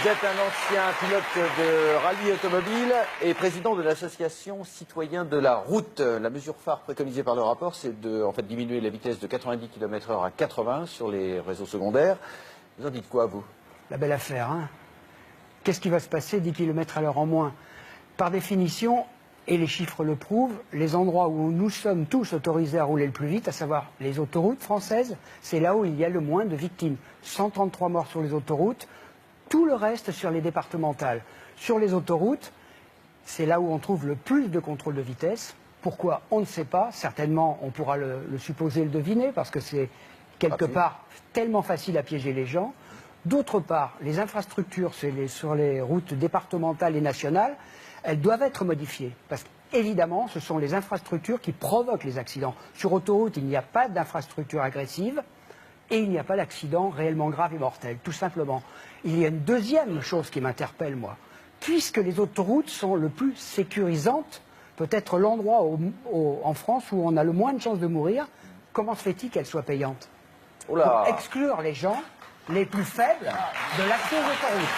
Vous êtes un ancien pilote de rallye automobile et président de l'association Citoyens de la Route. La mesure phare préconisée par le rapport, c'est de diminuer la vitesse de 90 km/h à 80 sur les réseaux secondaires. Vous en dites quoi, vous? La belle affaire, hein? Qu'est-ce qui va se passer 10 km/h en moins? Par définition, et les chiffres le prouvent, les endroits où nous sommes tous autorisés à rouler le plus vite, à savoir les autoroutes françaises, c'est là où il y a le moins de victimes. 133 morts sur les autoroutes, tout le reste sur les départementales. Sur les autoroutes, c'est là où on trouve le plus de contrôle de vitesse. Pourquoi? On ne sait pas. Certainement, on pourra le supposer, le deviner, parce que c'est quelque part tellement facile à piéger les gens. D'autre part, les infrastructures sur les routes départementales et nationales, elles doivent être modifiées. Parce qu'évidemment, ce sont les infrastructures qui provoquent les accidents. Sur autoroute, il n'y a pas d'infrastructure agressive et il n'y a pas d'accident réellement grave et mortel, tout simplement. Il y a une deuxième chose qui m'interpelle, moi. Puisque les autoroutes sont le plus sécurisantes, peut-être l'endroit en France où on a le moins de chances de mourir, comment se fait-il qu'elles soient payantes? Pour exclure les gens les plus faibles de l'accès aux autoroutes.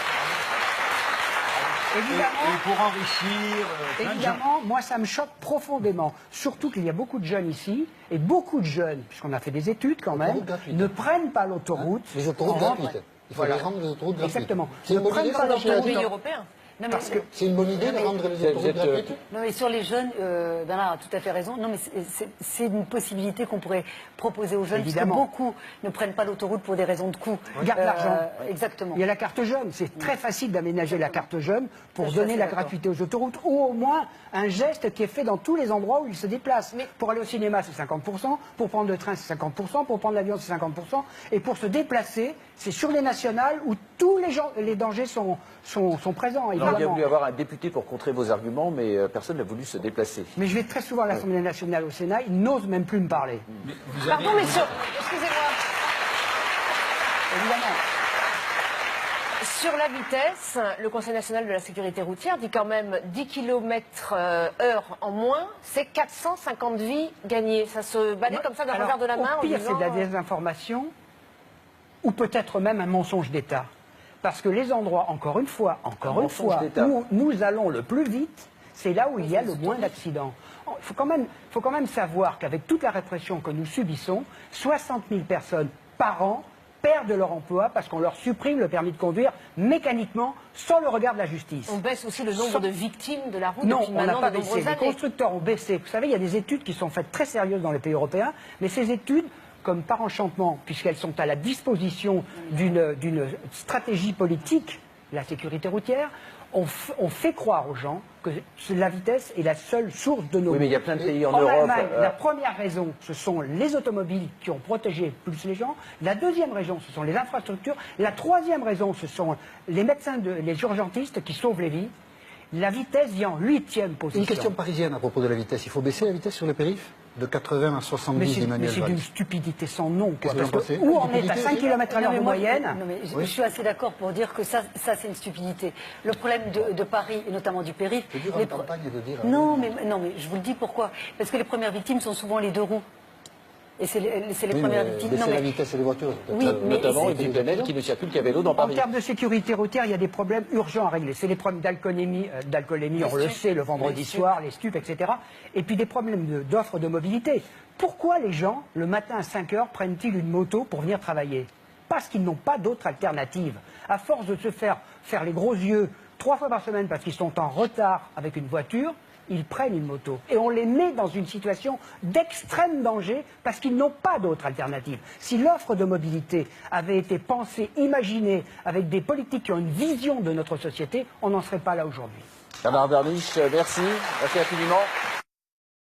Évidemment, et pour enrichir évidemment, moi ça me choque profondément. Surtout qu'il y a beaucoup de jeunes ici, et beaucoup de jeunes, puisqu'on a fait des études quand même, ne prennent pas l'autoroute. Les autoroutes gratuites. Il faut les rendre les autoroutes gratuites. Exactement. C'est une bonne idée, ça, dans les pays européens. c'est une bonne idée de rendre les autoroutes gratuites. Non, mais sur les jeunes, Bernard a tout à fait raison. Non, mais c'est une possibilité qu'on pourrait proposer aux jeunes, Évidemment. parce que beaucoup ne prennent pas l'autoroute pour des raisons de coût. Gardent l'argent. Exactement. Il y a la carte jeune. C'est très facile d'aménager la carte jeune pour donner la gratuité aux autoroutes, ou au moins un geste qui est fait dans tous les endroits où ils se déplacent. Mais pour aller au cinéma, c'est 50%, pour prendre le train, c'est 50%, pour prendre l'avion, c'est 50%, et pour se déplacer, c'est sur les nationales où tous les dangers sont présents. Il aurait voulu avoir un député pour contrer vos arguments, mais personne n'a voulu se déplacer. Mais je vais très souvent à l'Assemblée nationale, au Sénat, ils n'osent même plus me parler. Pardon, mais excusez-moi. Évidemment. Sur la vitesse, le Conseil national de la sécurité routière dit quand même 10 km/h en moins, c'est 450 vies gagnées. Ça se balaye comme ça d'un revers de la main. Au pire, c'est de la désinformation, ou peut-être même un mensonge d'État. Parce que les endroits, encore une fois, où nous allons le plus vite, c'est là où il y a le moins d'accidents. Il faut quand même savoir qu'avec toute la répression que nous subissons, 60 000 personnes par an perdent leur emploi parce qu'on leur supprime le permis de conduire mécaniquement, sans le regard de la justice. On baisse aussi le nombre de victimes de la route non, depuis on n'a maintenant pas de baissé. nombreuses Les années. constructeurs ont baissé. Vous savez, il y a des études qui sont faites très sérieuses dans les pays européens, mais ces études, comme par enchantement, puisqu'elles sont à la disposition d'une stratégie politique, la sécurité routière, on fait croire aux gens que la vitesse est la seule source de nos... Oui, mais il y a plein de pays en Europe. Allemagne, la première raison, ce sont les automobiles qui ont protégé plus les gens. La deuxième raison, ce sont les infrastructures. La troisième raison, ce sont les médecins, les urgentistes qui sauvent les vies. La vitesse vient en 8e position. Une question parisienne à propos de la vitesse. Il faut baisser la vitesse sur les périphes de 80 à 70, Emmanuel Mais c'est Valls. d'une stupidité sans nom. Ouais, où on est à 5 km/h de moyenne. Non, mais je suis assez d'accord pour dire que ça c'est une stupidité. Le problème de Paris, et notamment du périph'... C'est dur en campagne de dire... Non, mais je vous le dis pourquoi. Parce que les premières victimes sont souvent les deux roues. Et c'est les premières victimes. Baisser la vitesse des voitures. Oui, mais notamment une planète qui ne circule qu'à vélo dans Paris. En termes de sécurité routière, il y a des problèmes urgents à régler. C'est les problèmes d'alcoolémie, on le sait, le vendredi soir, les stupes, etc. Et puis des problèmes d'offres de mobilité. Pourquoi les gens, le matin à 5 heures, prennent-ils une moto pour venir travailler? Parce qu'ils n'ont pas d'autre alternative. À force de se faire les gros yeux 3 fois par semaine parce qu'ils sont en retard avec une voiture, ils prennent une moto. Et on les met dans une situation d'extrême danger parce qu'ils n'ont pas d'autre alternative. Si l'offre de mobilité avait été pensée, imaginée, avec des politiques qui ont une vision de notre société, on n'en serait pas là aujourd'hui. Bernard Berniche, merci infiniment.